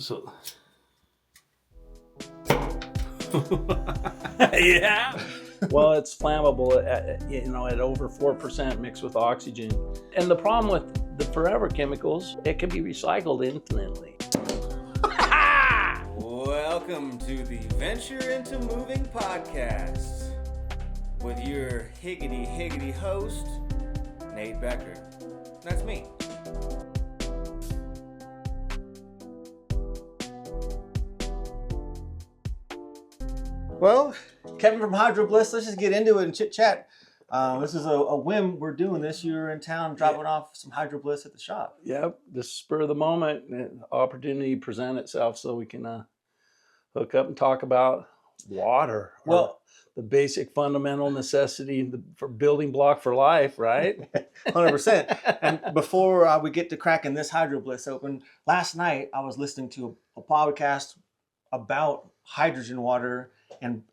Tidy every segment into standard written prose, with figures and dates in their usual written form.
So, yeah. Well, it's flammable at over 4% mixed with oxygen. And the problem with the forever chemicals, it can be recycled infinitely. Welcome to the Venture into Moving podcast with your higgity host, Nate Becker. That's me. Well, Kevin from Hydrobliss, let's just get into it and chit chat. This is a whim. We're doing this. You're in town dropping off some Hydrobliss at the shop. Yep, the spur of the moment, opportunity present itself so we can hook up and talk about water. Well, the basic fundamental necessity for building block for life, right? 100%. And before we get to cracking this Hydrobliss open, last night I was listening to a podcast about hydrogen water and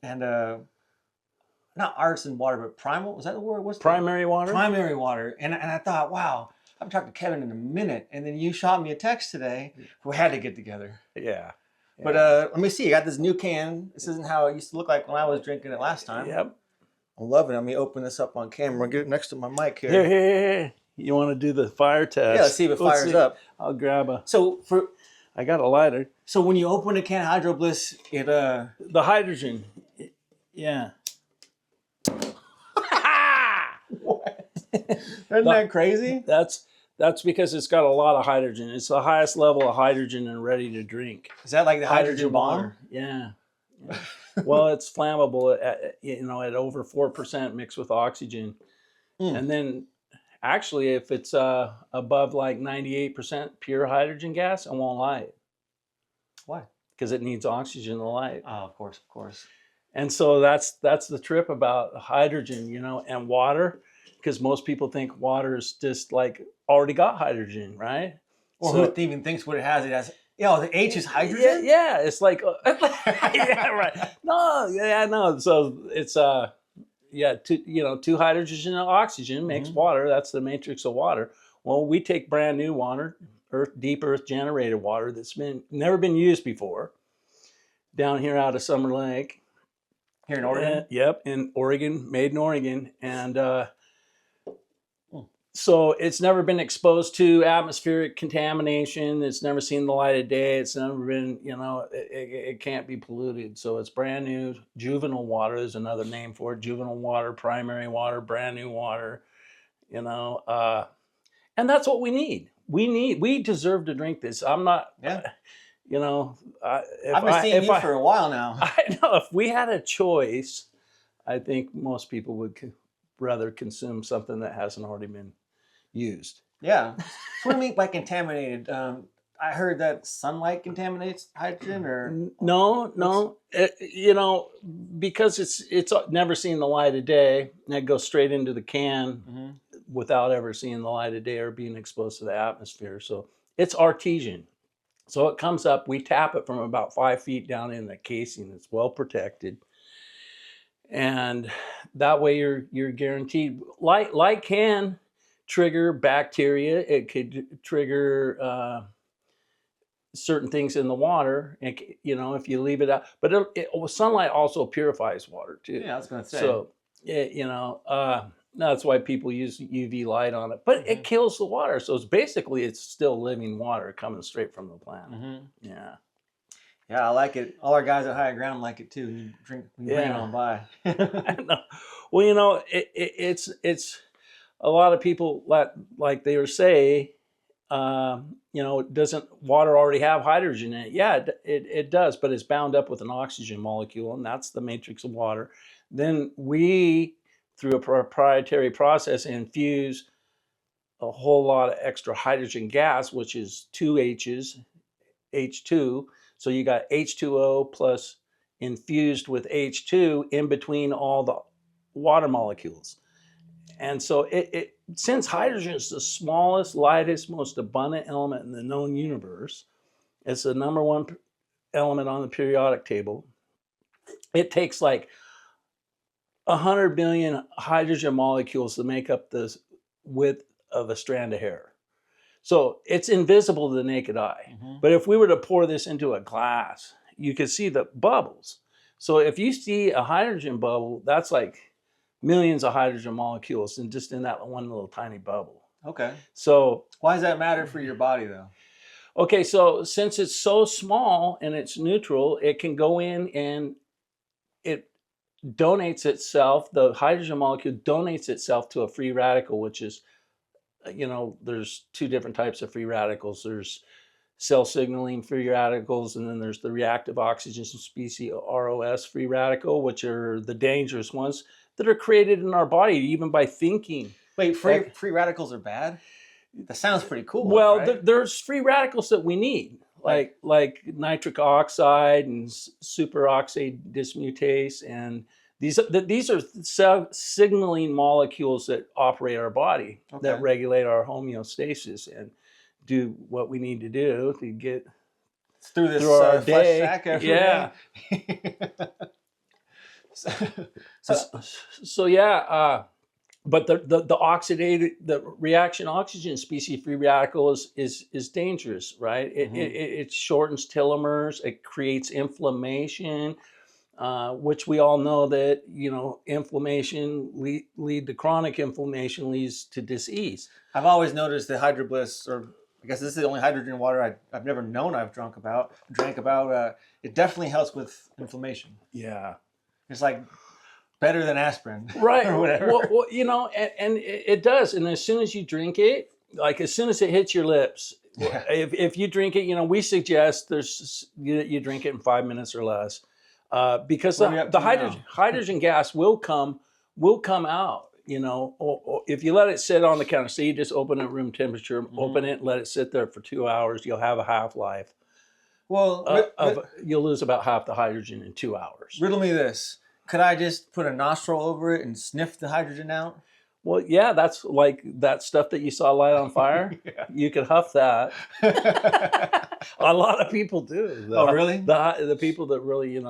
not artisan water, but primal. Is that the word? What's primary water? Primary water. And I thought, wow, I've talked to Kevin in a minute. And then you shot me a text today. We had to get together. Yeah. But let me see. I got this new can. This isn't how it used to look like when I was drinking it last time. Yep. I'm loving it. Let me open this up on camera. Get it next to my mic here. Here. You want to do the fire test? Yeah, let's see if it fires up. I'll grab I got a lighter. So when you open a can of Hydrobliss, it the hydrogen. Yeah. What? Isn't that crazy? That's because it's got a lot of hydrogen. It's the highest level of hydrogen and ready to drink. Is that like the hydrogen bomb? Water. Yeah. Well, it's flammable at over 4% mixed with oxygen. And then actually if it's above like 98% pure hydrogen gas, it won't light. Why? Because it needs oxygen to light. Oh, of course. And so that's the trip about hydrogen, and water, because most people think water is just like already got hydrogen, right? Or who even thinks what it has? It has, the H is hydrogen? Yeah, it's like, yeah, right. No. So it's, two hydrogen and oxygen makes water. That's the matrix of water. Well, we take brand new water, deep earth generated water that's never been used before, down here out of Summer Lake. Here in Oregon? Yep, in Oregon, made in Oregon. And so it's never been exposed to atmospheric contamination. It's never seen the light of day. It's never been, it can't be polluted. So it's brand new. Juvenile water is another name for it. Juvenile water, primary water, brand new water, and that's what we need. We deserve to drink this. I'm not, I've been seeing you for a while now. I know. If we had a choice, I think most people would rather consume something that hasn't already been used. Yeah. So what do you mean by contaminated? I heard that sunlight contaminates hydrogen, or no. Because it's never seen the light of day, and it goes straight into the can without ever seeing the light of day or being exposed to the atmosphere. So it's artesian. So it comes up, we tap it from about 5 feet down in the casing. It's well protected. And that way you're guaranteed. Light can trigger bacteria. It could trigger certain things in the water, and if you leave it out. But sunlight also purifies water too. Yeah, I was going to say. So that's why people use UV light on it. But it kills the water. So it's still living water coming straight from the plant. Yeah. Yeah, I like it. All our guys at High Ground like it too. You bring it on by. I know. Well, it's a lot of people like they say, doesn't water already have hydrogen in it? Yeah, it does, but it's bound up with an oxygen molecule, and that's the matrix of water. Then we, through a proprietary process, infuse a whole lot of extra hydrogen gas, which is two H's, H2. So you got H2O plus infused with H2 in between all the water molecules. And so since hydrogen is the smallest, lightest, most abundant element in the known universe, it's the number one element on the periodic table. It takes like 100 billion hydrogen molecules to make up the width of a strand of hair. So it's invisible to the naked eye. But if we were to pour this into a glass, you could see the bubbles. So if you see a hydrogen bubble, that's like millions of hydrogen molecules and just in that one little tiny bubble. Okay. So why does that matter for your body though? okay, so since it's so small and it's neutral, it can go in and it donates itself, the hydrogen molecule donates itself to a free radical, which is, there's two different types of free radicals. There's cell signaling free radicals, and then there's the reactive oxygen species, ROS free radical, which are the dangerous ones that are created in our body even by thinking. Wait, free radicals are bad? That sounds pretty cool. Well, right? There's free radicals that we need, like nitric oxide and superoxide dismutase, and these are cell signaling molecules that operate our body, that regulate our homeostasis and do what we need to do to get through our flesh day. sack every Yeah. day. So yeah. But the reaction oxygen species free radical is dangerous, right? It shortens telomeres. It creates inflammation, which we all know that inflammation lead to chronic inflammation leads to disease. I've always noticed that Hydrobliss, or I guess this is the only hydrogen water I've never known I've drank about. It definitely helps with inflammation. Yeah, it's like better than aspirin, right? Or whatever. Well, and it does. And as soon as you drink it, like as soon as it hits your lips, if you drink it, we suggest you drink it in 5 minutes or less, because the hydrogen gas will come out. Or if you let it sit on the counter, say you just open it at room temperature, open it, and let it sit there for 2 hours, you'll have a half-life. Well, you'll lose about half the hydrogen in 2 hours. Riddle me this. Could I just put a nostril over it and sniff the hydrogen out? Well, yeah, that's like that stuff that you saw light on fire. Yeah. You could huff that. A lot of people do. Oh, really? The people that really,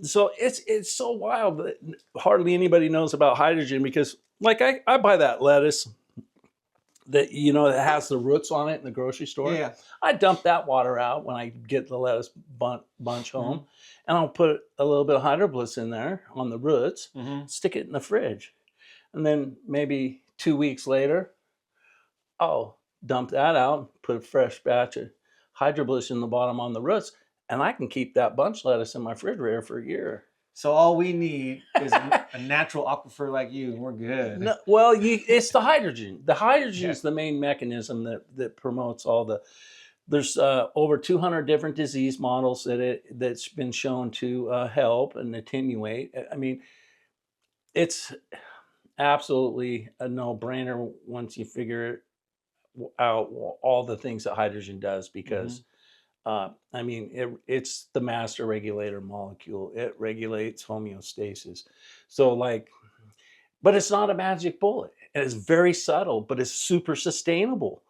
So it's so wild that hardly anybody knows about hydrogen, because like I buy that lettuce that that has the roots on it in the grocery store. Yeah. I dump that water out when I get the lettuce bunch home, and I'll put a little bit of Hydrobliss in there on the roots, stick it in the fridge, and then maybe 2 weeks later, I'll dump that out, put a fresh batch of Hydrobliss in the bottom on the roots, and I can keep that bunch lettuce in my refrigerator for a year. So all we need is a natural aquifer like you, and we're good. No, well, it's the hydrogen. The hydrogen is the main mechanism that promotes all the. There's over 200 different disease models that's been shown to help and attenuate. I mean, it's absolutely a no-brainer once you figure out all the things that hydrogen does, because I mean, it's the master regulator molecule. It regulates homeostasis. So but it's not a magic bullet. And it's very subtle, but it's super sustainable.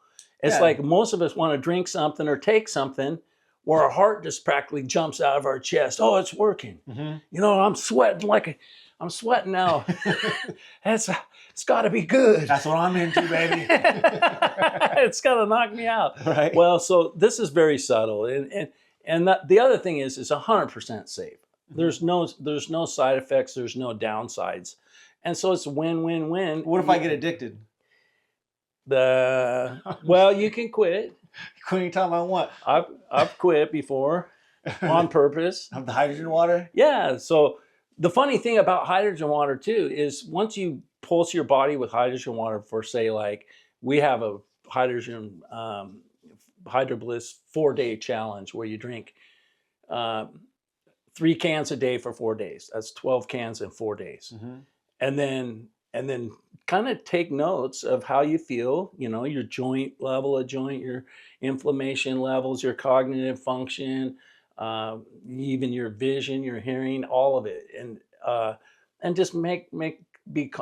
It's like most of us want to drink something or take something where our heart just practically jumps out of our chest. Oh, it's working. I'm sweating now. It's got to be good. That's what I'm into, baby. It's got to knock me out. Right. Well, so this is very subtle, and the other thing is it's 100% safe. There's no side effects. There's no downsides, and so it's win-win-win. What if I get addicted? Well, you can quit. Quit anytime I want. I've quit before on purpose. Of the hydrogen water? Yeah. So the funny thing about hydrogen water too is once you pulse your body with hydrogen water for, say, like we have a hydrogen Hydrobliss 4-day challenge where you drink 3 cans a day for 4 days. That's 12 cans in 4 days. And then kind of take notes of how you feel, your joint level of joint, your inflammation levels, your cognitive function, even your vision, your hearing, all of it. And just be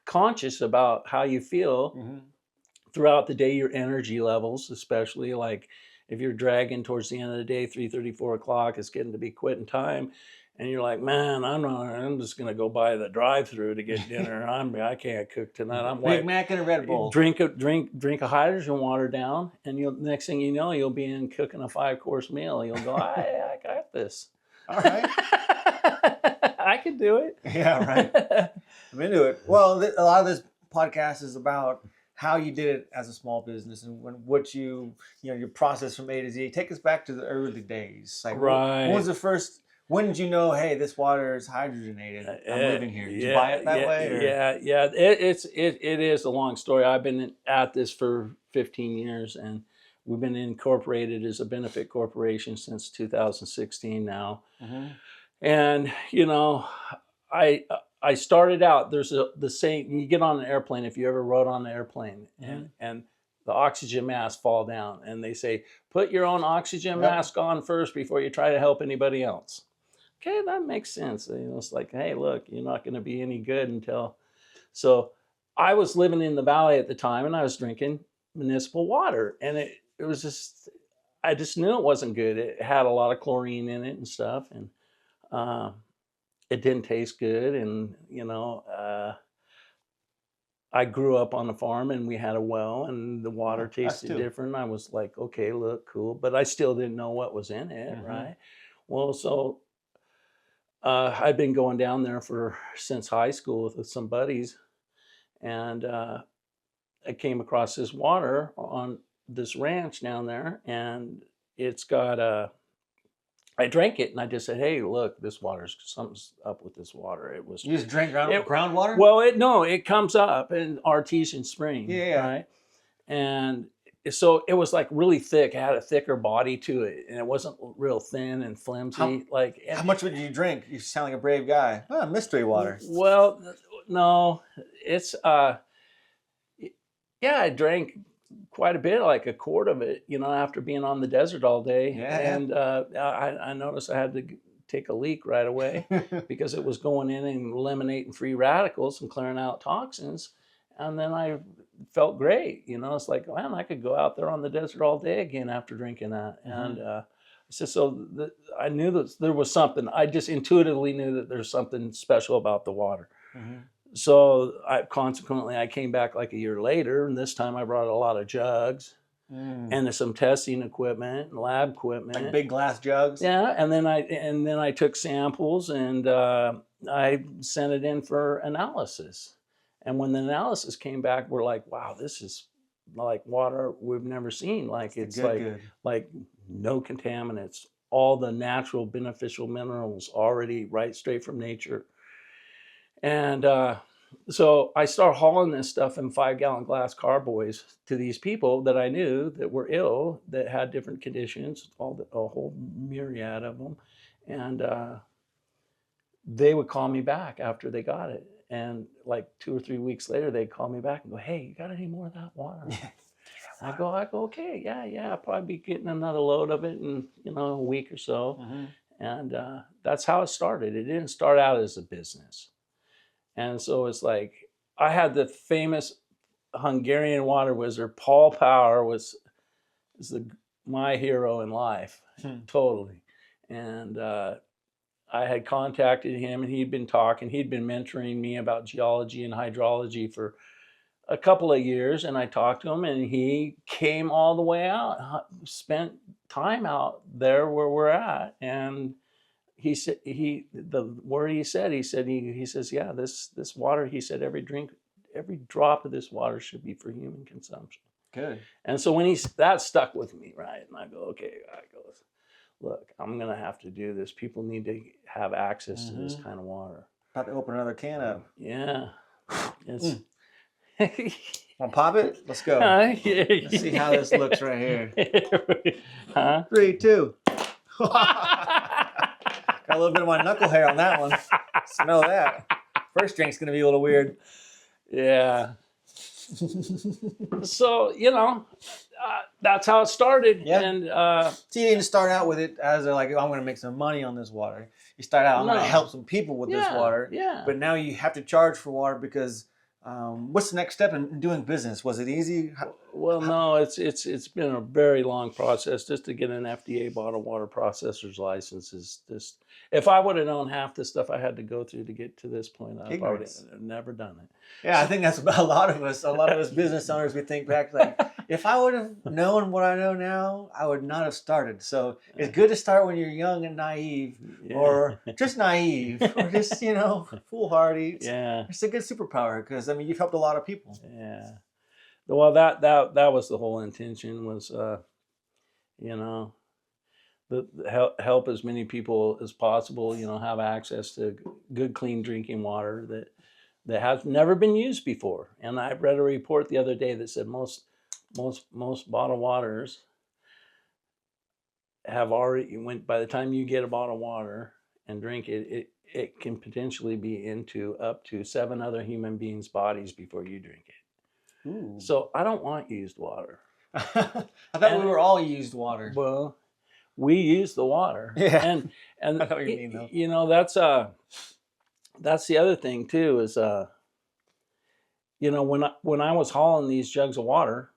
conscious about how you feel throughout the day, your energy levels, especially like if you're dragging towards the end of the day, 3:30, 4 o'clock, it's getting to be quitting time. and you're like, man, I'm just gonna go by the drive-through to get dinner. I can't cook tonight. I'm Big like, Mac and a Red Bull. drink a hydrogen water down, and next thing you know, you'll be in cooking a 5-course meal. You'll go, I got this. All right. I can do it. Yeah, right. I'm into it. Well, a lot of this podcast is about how you did it as a small business and what your process from A to Z. Take us back to the early days. Like, right. When was the first? When did you know, hey, this water is hydrogenated? I'm living here. Did you buy it that way? Or? Yeah. It is a long story. I've been at this for 15 years, and we've been incorporated as a benefit corporation since 2016 now. Mm-hmm. And I started out. There's the saying: you get on an airplane. If you ever rode on an airplane, mm-hmm. and the oxygen masks fall down, and they say, put your own oxygen mask on first before you try to help anybody else. Okay, that makes sense. It's like, hey, look, you're not going to be any good until. So I was living in the valley at the time, and I was drinking municipal water, and it was just, I just knew it wasn't good. It had a lot of chlorine in it and stuff, and it didn't taste good. And I grew up on a farm, and we had a well, and the water tasted different. I was like, okay, look, cool, but I still didn't know what was in it, mm-hmm. right? Well, so. I'd been going down there since high school with some buddies, and I came across this water on this ranch down there, and it's got I drank it, and I just said, "Hey, look, something's up with this water." It was. You just drank groundwater? Well, it comes up in artesian spring, right? And so it was like really thick. It had a thicker body to it, and it wasn't real thin and flimsy. How much would you drink? You sound like a brave guy. Mystery water. Well, no, it's I drank quite a bit, like a quart of it, after being on the desert all day. Yeah. And I noticed I had to take a leak right away because it was going in and eliminating free radicals and clearing out toxins. And then I felt great. It's like, man, I could go out there on the desert all day again after drinking that. Mm-hmm. And I knew that there was something. I just intuitively knew that there's something special about the water. Mm-hmm. So consequently, I came back like a year later, and this time I brought a lot of jugs and some testing equipment and lab equipment. Like big glass jugs? Yeah, and then I took samples, and I sent it in for analysis. And when the analysis came back, we're like, wow, this is like water we've never seen. Like it's like no contaminants, all the natural beneficial minerals already right straight from nature. And so I started hauling this stuff in 5-gallon glass carboys to these people that I knew that were ill, that had different conditions, a whole myriad of them. And they would call me back after they got it. And like 2 or 3 weeks later, they'd call me back and go, hey, you got any more of that water? I go, okay, yeah, I'll probably be getting another load of it in, a week or so. Mm-hmm. And that's how it started. It didn't start out as a business. And so it's like, I had the famous Hungarian water wizard, Paul Power is my hero in life, totally. And I had contacted him, and he'd been mentoring me about geology and hydrology for a couple of years. And I talked to him, and he came all the way out, spent time out there where we're at. And he said, he says, yeah, this water, he said, every drop of this water should be for human consumption. Good. And so when that stuck with me, right? And I go, okay, look, I'm going to have to do this. People need to have access to this kind of water. About to open another can up. Yeah. Want to pop it? Let's go. Let's see how this looks right here. 3, 2. Got a little bit of my knuckle hair on that one. Smell that. First drink's going to be a little weird. Yeah. So, that's how it started. Yeah. And so you didn't start out with it as I'm going to make some money on this water. You start out, I'm going to help some people with this water. Yeah. But now you have to charge for water because what's the next step in doing business? Was it easy? Well, no, it's been a very long process just to get an FDA bottled water processor's license. Is just if I would have known half the stuff I had to go through to get to this point, I probably Ignorance. have never done it. Yeah, I think that's about a lot of us. A lot of us business owners, we think back like, if I would have known what I know now, I would not have started. So it's good to start when you're young and naive, Yeah. or just naive, or just foolhardy. Yeah, It's a good superpower because I mean you've helped a lot of people. yeah. Well, that was the whole intention was, you know, help as many people as possible. You know, have access to good, clean drinking water that has never been used before. And I read a report the other day that said most bottled waters have already went by the time you get a bottle of water and drink it, it can potentially be into up to 7 other human beings' bodies before you drink it. Ooh. So I don't want used water. I thought we were all used water. Well, we use the water. Yeah. And I know what you mean, though. you know, that's the other thing too is you know, when I was hauling these jugs of water,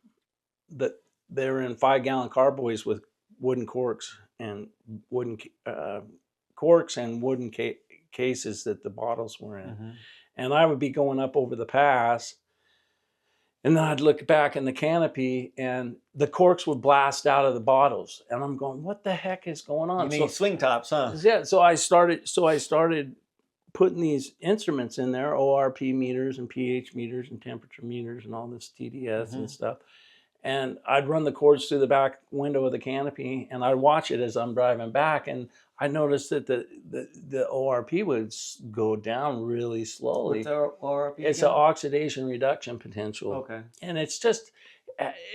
that they were in 5-gallon carboys with wooden corks and wooden cases that the bottles were in. Mm-hmm. And I would be going up over the pass, and then I'd look back in the canopy, and the corks would blast out of the bottles, and I'm going, "What the heck is going on?" You mean swing tops, huh? Yeah. So I started putting these instruments in there, ORP meters and pH meters and temperature meters and all this TDS and stuff. And I'd run the cords through the back window of the canopy, and I'd watch it as I'm driving back. And I noticed that the ORP would go down really slowly. What's the ORP It's again? an oxidation reduction potential. Okay. And it's just,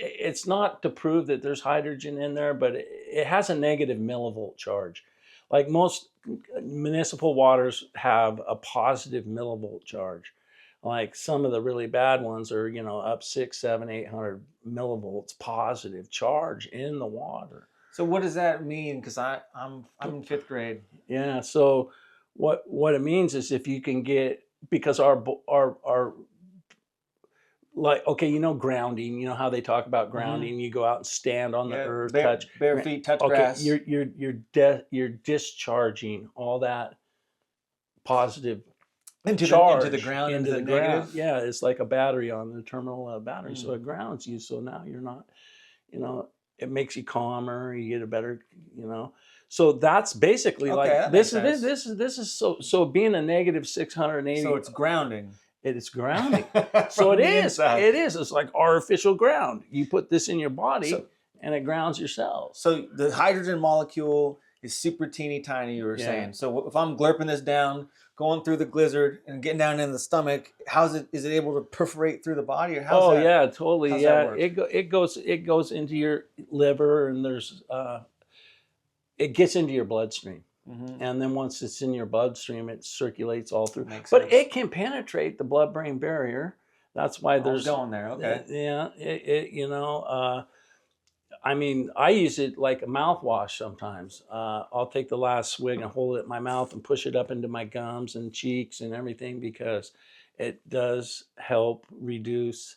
it's not to prove that there's hydrogen in there, but it has a negative millivolt charge. Like most municipal waters have a positive millivolt charge. Like some of the really bad ones are, you know, up 600, 700, 800 millivolts positive charge in the water. So what does that mean? Because I'm in 5th grade. Yeah. So what it means is if you can get, because our like, okay, you know, grounding, you know how they talk about grounding, you go out and stand on the earth, touch bare feet, touch grass. You're discharging all that positive into the ground, into the negative. ground. Yeah, it's like a battery on the terminal battery. So it grounds you. So now you're not, you know, it makes you calmer. You get a better, you know. So that's basically like this is so being a negative 680. So it's grounding. It is grounding. So it is. It is. It's like artificial ground. You put this in your body and it grounds your cells. So the hydrogen molecule is super teeny tiny, you were saying. So if I'm glurping this down, going through the gizzard and getting down in the stomach, is it able to perforate through the body, or how's that? Yeah, totally. How's Yeah, that work? it goes into your liver, and there's it gets into your bloodstream. And then once it's in your bloodstream, it circulates all through. But it can penetrate the blood-brain barrier. That's why there's going there. Okay. Yeah, you know, I mean, I use it like a mouthwash sometimes. I'll take the last swig and hold it in my mouth and push it up into my gums and cheeks and everything, because it does help reduce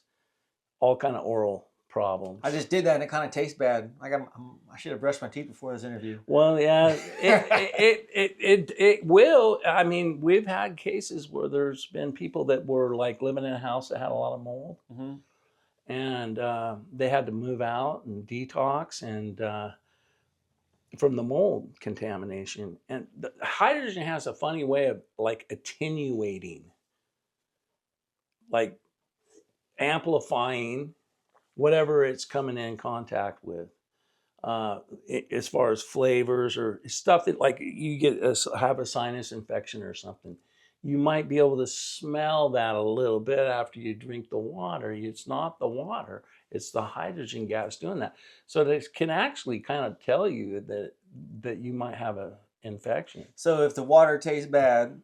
all kind of oral problems. I just did that and it kind of tastes bad. Like I should have brushed my teeth before this interview. Well, yeah, it will. I mean, we've had cases where there's been people that were like living in a house that had a lot of mold, and they had to move out and detox and from the mold contamination. And the hydrogen has a funny way of like attenuating, like amplifying whatever it's coming in contact with, as far as flavors or stuff that, like, you have a sinus infection or something, you might be able to smell that a little bit after you drink the water. It's not the water, it's the hydrogen gas doing that. So they can actually kind of tell you that you might have an infection. So if the water tastes bad,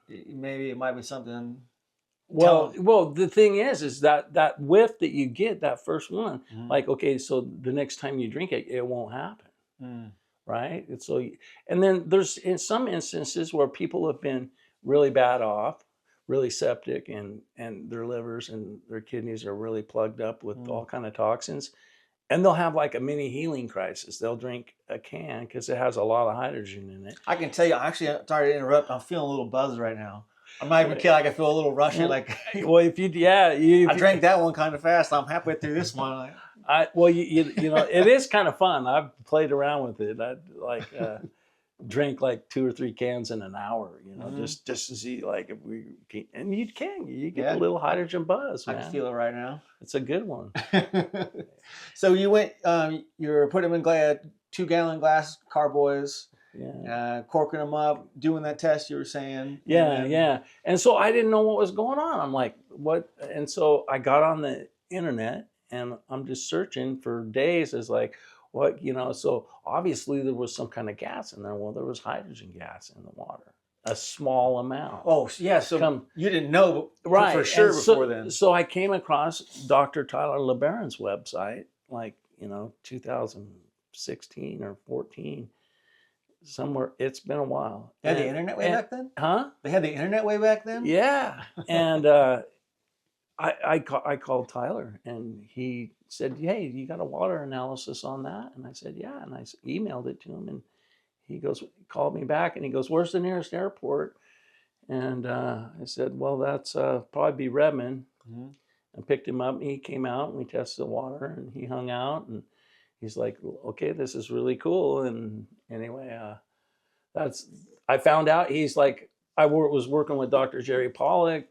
maybe it might be something. Well, the thing is that whiff that you get, that first one, like, okay, so the next time you drink it, it won't happen, right? And so, and then there's in some instances where people have been really bad off, really septic, and their livers and their kidneys are really plugged up with all kind of toxins. And they'll have like a mini healing crisis. They'll drink a can because it has a lot of hydrogen in it. I can tell you, actually, sorry to interrupt. I'm feeling a little buzzed right now. I'm not even kidding. Like, I feel a little rushy. Like, well, if you, yeah, I drank that one kind of fast. I'm halfway through this one. Well, you know, it is kind of fun. I've played around with it. I like drink like 2 or 3 cans in an hour. You know, just to see like if we can, and you get a little hydrogen buzz. Man. I can feel it right now. It's a good one. So you went, you're putting them in 2-gallon glass carboys. Yeah. Corking them up, doing that test you were saying. Yeah. And so I didn't know what was going on. I'm like, what? And so I got on the internet and I'm just searching for days as like, what, you know, so obviously there was some kind of gas in there. Well, there was hydrogen gas in the water, a small amount. Oh, yeah. So you didn't know for sure before then. So I came across Dr. Tyler LeBaron's website, like, you know, 2016 or 14. Somewhere. It's been a while. They had the internet way back then? Huh? They had the internet way back then? Yeah. And I called Tyler and he said, hey, you got a water analysis on that? And I said, yeah. And I emailed it to him and he called me back and he goes, where's the nearest airport? And I said, well, that's probably be Redmond. I picked him up and he came out and we tested the water and he hung out and he's like, okay, this is really cool. And anyway, I found out he's like, I was working with Dr. Jerry Pollack,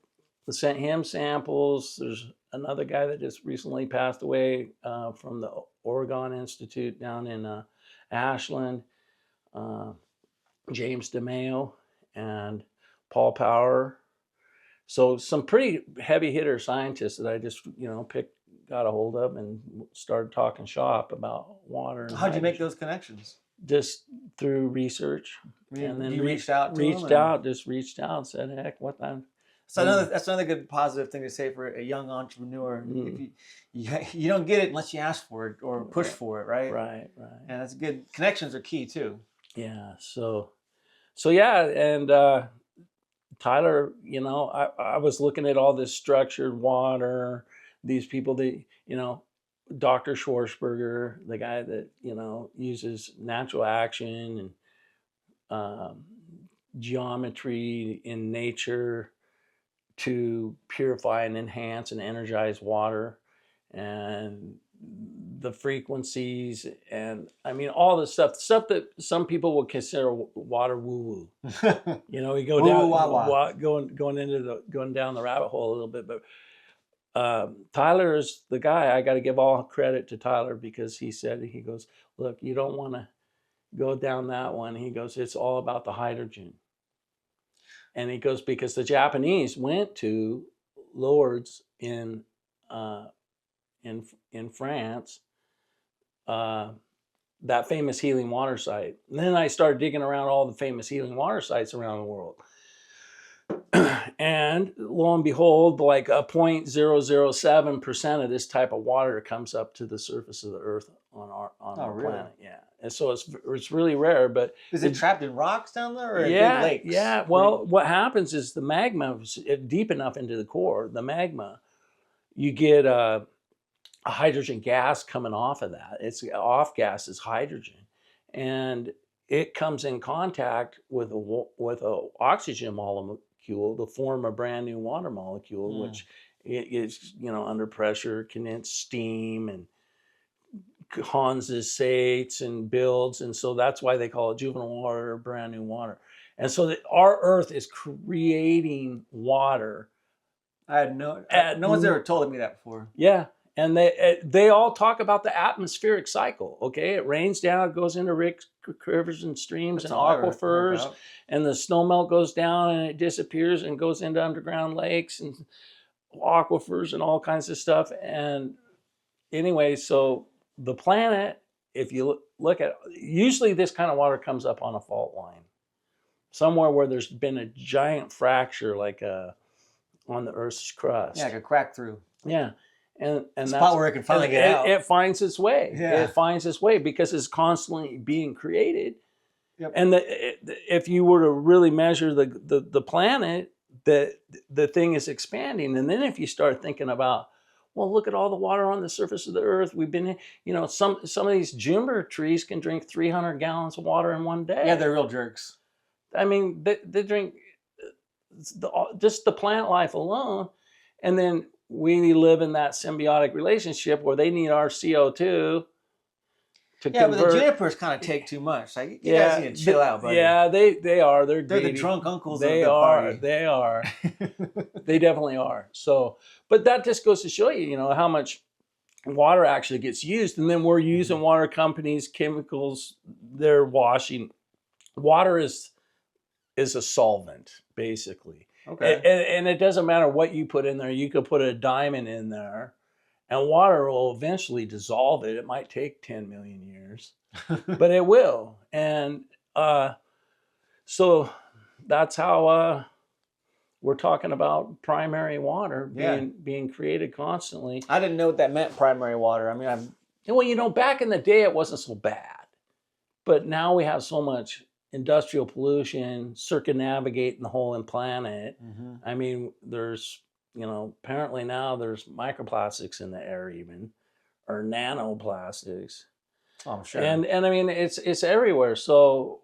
sent him samples. There's another guy that just recently passed away from the Oregon Institute down in Ashland, James DeMayo and Paul Power. So some pretty heavy hitter scientists that I just, you know, got a hold of and started talking shop about water. How'd you make those connections? Just through research. And then you reached out to reached out and said, heck, what the. So that's another good positive thing to say for a young entrepreneur. If you don't get it unless you ask for it or push for it, right? Right. And that's good. Connections are key too. Yeah. So yeah, and Tyler, you know, I was looking at all this structured water, these people that, you know, Dr. Schwarzberger, the guy that, you know, uses natural action and geometry in nature to purify and enhance and energize water, and the frequencies, and I mean all the stuff that some people would consider water woo woo. You know, we go down going down the rabbit hole a little bit, but Tyler's the guy. I got to give all credit to Tyler because he goes, look, you don't want to go down that one. He goes, it's all about the hydrogen. And he goes, because the Japanese went to Lourdes in France, that famous healing water site. And then I started digging around all the famous healing water sites around the world. And lo and behold, like a 0.007% of this type of water comes up to the surface of the earth on our planet. Yeah. And so it's really rare, but is it trapped in rocks down there or big lakes? Yeah. Well, what happens is the magma, deep enough into the core, the magma, you get a hydrogen gas coming off of that. It's off gas is hydrogen, and it comes in contact with a oxygen molecule to form a brand new water molecule, which is, you know, under pressure, condense steam and condensates and builds. And so that's why they call it juvenile water or brand new water. And so our earth is creating water. No one's ever told me that before. Yeah. And they all talk about the atmospheric cycle. Okay, it rains down, it goes into rivers and streams and aquifers, and the snow melt goes down and it disappears and goes into underground lakes and aquifers and all kinds of stuff. And anyway, so the planet, if you look at, usually this kind of water comes up on a fault line, somewhere where there's been a giant fracture, like on the Earth's crust. Yeah, like a crack through. Yeah. And that's spot where it can finally get out. It finds its way. Yeah. It finds its way because it's constantly being created. Yep. And if you were to really measure the planet, the thing is expanding. And then if you start thinking about, well, look at all the water on the surface of the earth. We've been, some of these juniper trees can drink 300 gallons of water in one day. Yeah, they're real jerks. I mean, they drink just the plant life alone. And then we live in that symbiotic relationship where they need our CO2 to yeah, convert. but the junipers kind of take too much. Like, you guys need to chill out, buddy. Yeah, they are. They're the drunk uncles they of the are, party. They are. They definitely are. So, but that just goes to show you, how much water actually gets used. And then we're using water companies, chemicals, they're washing. Water is a solvent, basically. Okay. And it doesn't matter what you put in there. You could put a diamond in there and water will eventually dissolve it. It might take 10 million years, but it will. And so that's how we're talking about primary water being created constantly. I didn't know what that meant, primary water. I mean, well, back in the day, it wasn't so bad. But now we have so much industrial pollution, circumnavigating the whole planet. Mm-hmm. I mean, there's, apparently now there's microplastics in the air even, or nanoplastics. Oh, I'm sure. And I mean, it's everywhere. So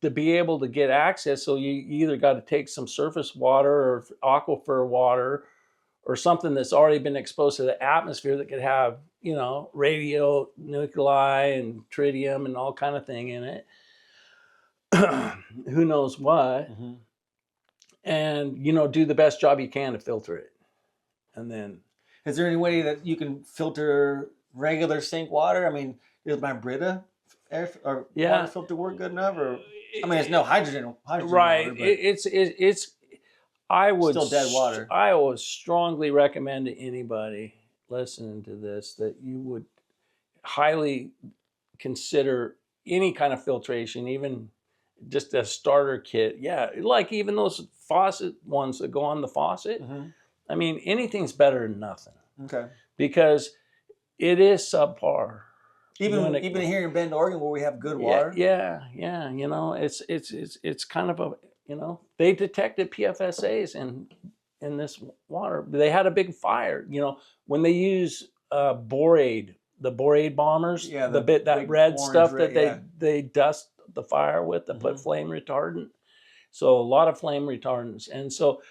to be able to get access, so you either got to take some surface water or aquifer water or something that's already been exposed to the atmosphere that could have, radionuclei and tritium and all kind of thing in it. Who knows what. Mm-hmm. And, do the best job you can to filter it. And then... Is there any way that you can filter regular sink water? I mean, does my Brita water filter work good enough? Or I mean, it's no hydrogen right. water, but it's I would still dead water. I would strongly recommend to anybody listening to this that you would highly consider any kind of filtration, even just a starter kit. Yeah, like even those faucet ones that go on the faucet. Mm-hmm. I mean, anything's better than nothing. Okay. Because it is subpar. Even here in Bend, Oregon, where we have good water. Yeah. It's kind of a, they detected PFSAs in this water. They had a big fire. When they use borate, the borate bombers, that red stuff that they dust the fire with to put flame retardant. So a lot of flame retardants. And so,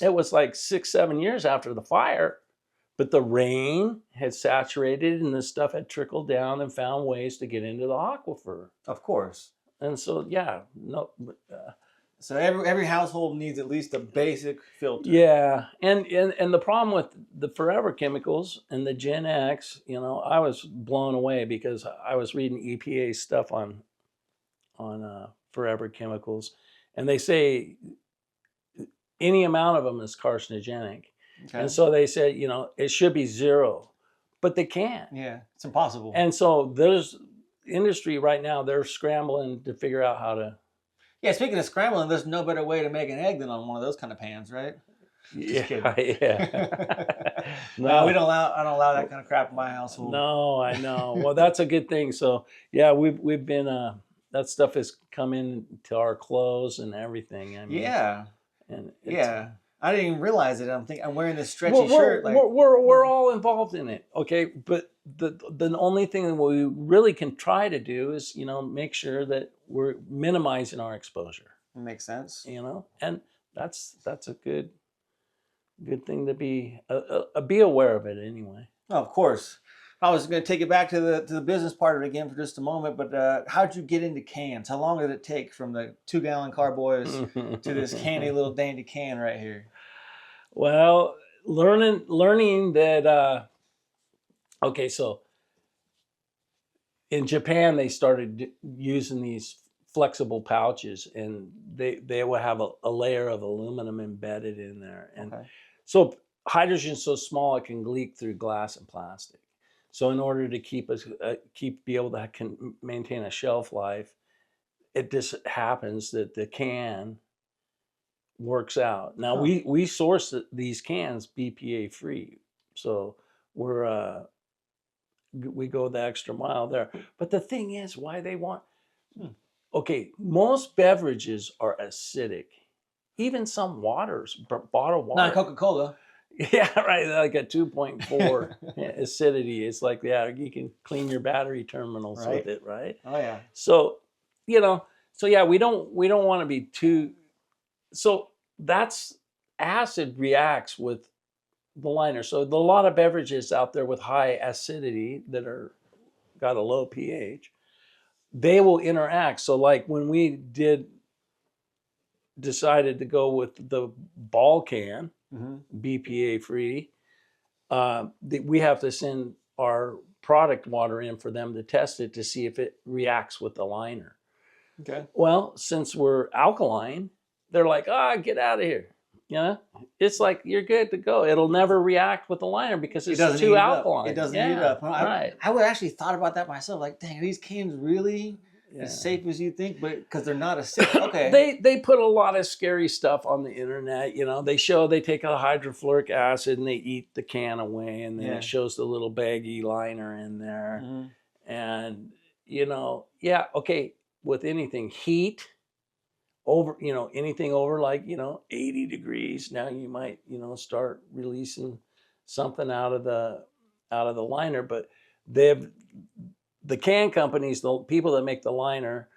it was like 6-7 years after the fire, but the rain had saturated and this stuff had trickled down and found ways to get into the aquifer. Of course. And so, so every household needs at least a basic filter. Yeah. And the problem with the forever chemicals and the Gen X, I was blown away because I was reading EPA stuff on forever chemicals, and they say any amount of them is carcinogenic. Okay. And so they said, it should be zero, but they can't. Yeah, it's impossible. And so there's industry right now, they're scrambling to figure out how to. Yeah, speaking of scrambling, there's no better way to make an egg than on one of those kind of pans, right? Just kidding. Yeah. No, I don't allow that kind of crap in my household. No, I know. Well, that's a good thing. So yeah, we've been that stuff has come into our clothes and everything. I mean, yeah. And I didn't even realize it. I'm wearing this stretchy shirt. We're all involved in it, okay? But the only thing that we really can try to do is make sure that we're minimizing our exposure. It makes sense. And that's a good thing to be aware of it anyway. Oh, of course. I was going to take it back to the business part of it again for just a moment, but how'd you get into cans? How long did it take from the 2-gallon carboys to this candy little dandy can right here? Well, learning that, okay, so in Japan, they started using these flexible pouches, and they will have a layer of aluminum embedded in there. And so hydrogen's so small, it can leak through glass and plastic. So in order to be able to maintain a shelf life, it just happens that the can works out. Now we source these cans BPA free, so we go the extra mile there. But the thing is, why they want? Okay, most beverages are acidic. even some waters, bottled water. Not Coca-Cola. Yeah, right. Like a 2.4 acidity. It's like, yeah, you can clean your battery terminals Right. with it, right? Oh yeah. So, so yeah, we don't want to be too. So that's acid reacts with the liner. So a lot of beverages out there with high acidity that are got a low pH, they will interact. So like when we decided to go with the ball can, BPA free, we have to send our product water in for them to test it to see if it reacts with the liner. Okay. Well, since we're alkaline, they're like, get out of here. It's like you're good to go. It'll never react with the liner because it's too alkaline. It doesn't heat up. Right. I would actually thought about that myself. Like, dang, are these cans really as safe as you think? But because they're not acidic. Okay. They put a lot of scary stuff on the internet. They take a hydrofluoric acid and they eat the can away, and then it shows the little baggy liner in there. And okay, with anything heat over, anything over like 80 degrees, now you might start releasing something out of the liner. But the can companies, the people that make the liner,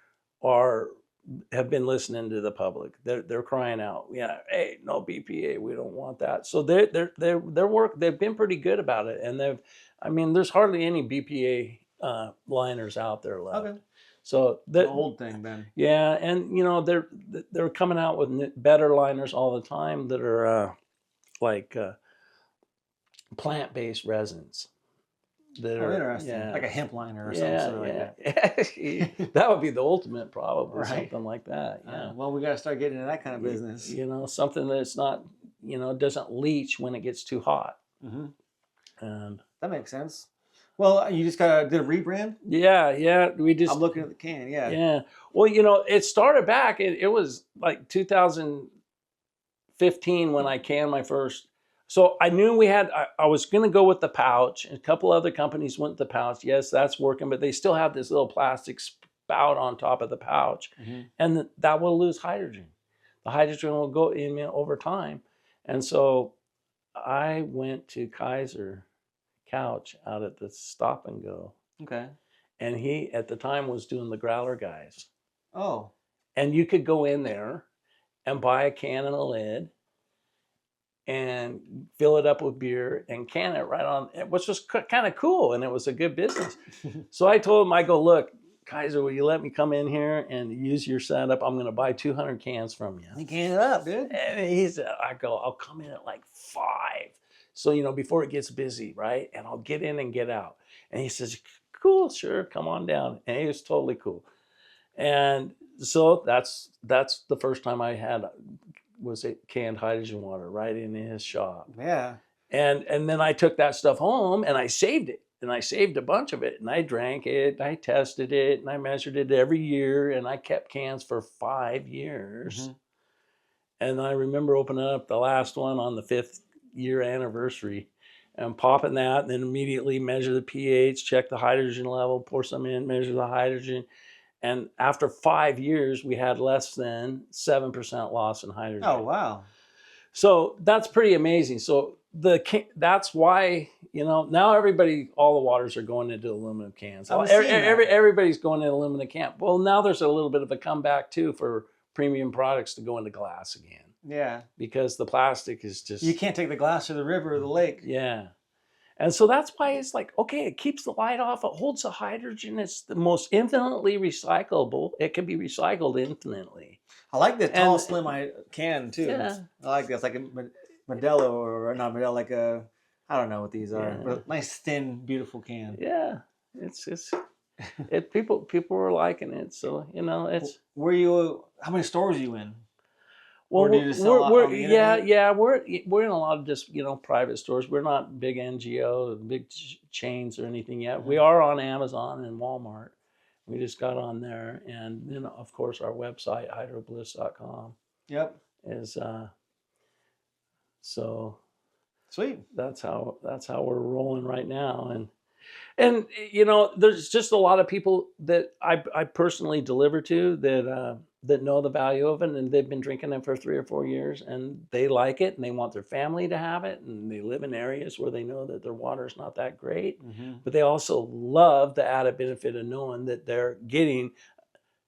have been listening to the public. They're crying out, hey, no BPA, we don't want that. So they've been pretty good about it, and there's hardly any BPA liners out there left. Okay. So the old thing then. Yeah, and they're coming out with better liners all the time that are like plant-based resins. Interesting. Yeah. Like a hemp liner or something like that. That would be the ultimate, probably, something like that. Yeah. Well, we got to start getting into that kind of business. Something that's not, doesn't leach when it gets too hot. And that makes sense. Well, you just did a rebrand? Yeah. I'm looking at the can, Yeah. Well, it started back, it was like 2015 when I canned my first. So I knew I was going to go with the pouch. A couple other companies went with the pouch. Yes, that's working, but they still have this little plastic spout on top of the pouch. And that will lose hydrogen. The hydrogen will go in over time. And so I went to Kaiser Couch out at the Stop and Go. Okay. And he, at the time, was doing the growler guys. Oh. And you could go in there and buy a can and a lid and fill it up with beer and can it right on, which was kind of cool, and it was a good business. So I told him, I go, look, Kaiser, will you let me come in here and use your setup? I'm going to buy 200 cans from you. He canned it up, dude. And he said, I'll come in at like 5. So, before it gets busy, right? And I'll get in and get out. And he says, cool, sure, come on down. And he was totally cool. And so that's the first time I was canned hydrogen water right in his shop. Yeah. And then I took that stuff home and I saved it. And I saved a bunch of it. And I drank it. I tested it. And I measured it every year. And I kept cans for 5 years. And I remember opening up the last one on the 5th year anniversary and popping that, and then immediately measure the pH, check the hydrogen level, pour some in, measure the hydrogen. And after 5 years, we had less than 7% loss in hydrogen. Oh, wow. So that's pretty amazing. So that's why, now all the waters are going into aluminum cans. Everybody's going into aluminum can. Well, now there's a little bit of a comeback too for premium products to go into glass again. Yeah. Because the plastic is just... You can't take the glass to the river or the lake. Yeah. And so that's why it's like, okay, it keeps the light off. It holds the hydrogen. It's the most infinitely recyclable. It can be recycled infinitely. I like the tall, slim can too. Yeah. I like this, like a Modelo or not Modelo, like a, I don't know what these are, but a nice, thin, beautiful can. Yeah. People were liking it. So, it's... How many stores are you in? Well, or do you just sell on the internet? We're in a lot of just private stores. We're not big NGO, big chains or anything yet. We are on Amazon and Walmart. We just got on there, and then of course our website hydrobliss.com. Yep. Is so sweet. That's how we're rolling right now, and And there's just a lot of people that I personally deliver to that know the value of it, and they've been drinking it for 3 or 4 years, and they like it, and they want their family to have it, and they live in areas where they know that their water is not that great, but they also love the added benefit of knowing that they're getting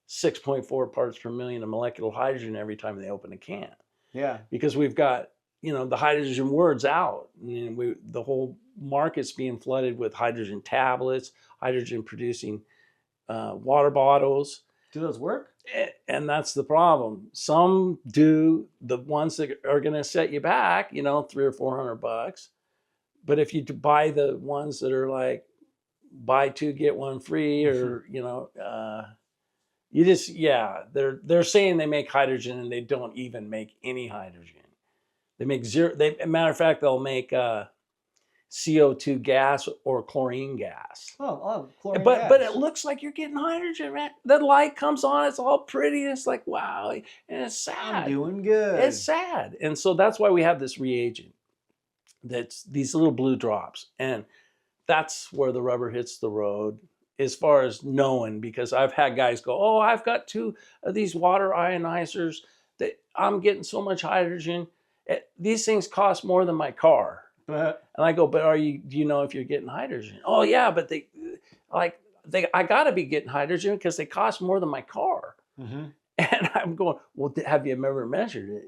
6.4 parts per million of molecular hydrogen every time they open a can. Yeah. Because we've got, the hydrogen word's out. And the whole market's being flooded with hydrogen tablets, hydrogen producing water bottles. Do those work? And that's the problem. Some do, the ones that are going to set you back, $300 or $400. But if you buy the ones that are like buy two, get one free, or, they're saying they make hydrogen and they don't even make any hydrogen. They make zero. Matter of fact, they'll make CO2 gas or chlorine gas. Chlorine but gas. But it looks like you're getting hydrogen, man. The light comes on, it's all pretty. It's like, wow, and it's sad. I'm doing good. It's sad, and so that's why we have this reagent. That's these little blue drops, and that's where the rubber hits the road. As far as knowing, because I've had guys go, oh, I've got 2 of these water ionizers that I'm getting so much hydrogen. These things cost more than my car. And I go, but do you know if you're getting hydrogen? Oh yeah, but I gotta be getting hydrogen because they cost more than my car. And I'm going, well, have you ever measured it?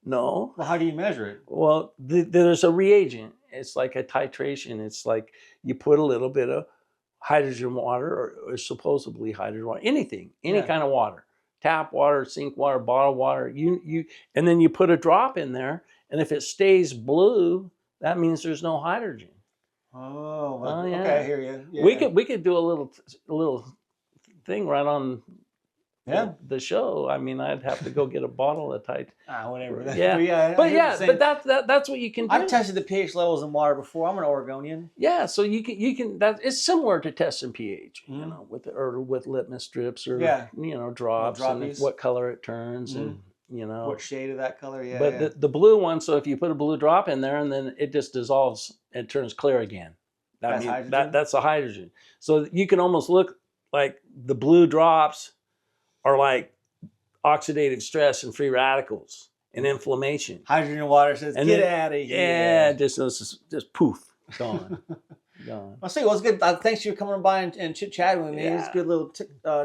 No. Well, how do you measure it? Well, there's a reagent. It's like a titration. It's like you put a little bit of hydrogen water or supposedly hydrogen water, any kind of water, tap water, sink water, bottled water, and then you put a drop in there, and if it stays blue, that means there's no hydrogen. Oh, yeah. Okay, I hear you. Yeah. We could do a little thing right on the show. I mean, I'd have to go get a bottle of whatever. Yeah, but that's what you can do. I've tested the pH levels in water before. I'm an Oregonian. Yeah, so you can it's similar to testing pH, with litmus strips or drops and what color it turns and what shade of that color. Yeah. But the blue one, so if you put a blue drop in there and then it just dissolves and turns clear again. That's a hydrogen. So you can almost look like the blue drops are like oxidative stress and free radicals and inflammation. Hydrogen water says, and get out of here. Yeah, just poof, gone. Gone. Well, see, well, it's good. Thanks for coming by and chit-chatting with me. Yeah. It's a good little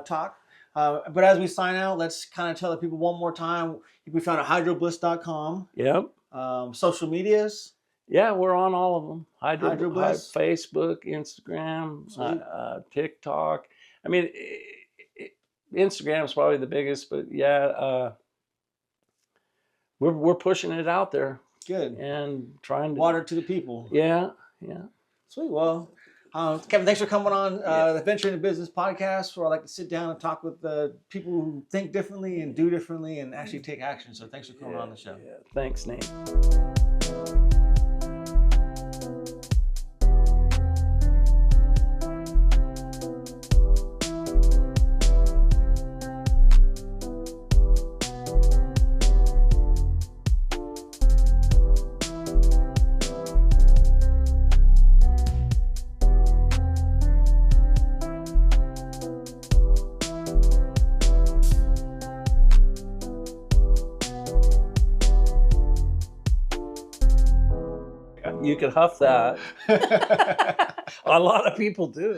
talk. But as we sign out, let's kind of tell the people one more time. You can be found at hydrobliss.com. Yep. Social medias. Yeah, we're on all of them. Hydrobliss. Facebook, Instagram, TikTok. I mean, Instagram is probably the biggest, but we're pushing it out there. Good. And trying to water to the people. Yeah. Sweet. Well, Kevin, thanks for coming on the Venture into Business podcast, where I like to sit down and talk with people who think differently and do differently and actually take action. So thanks for coming on the show. Yeah. Thanks, Nate. You could huff that. A lot of people do.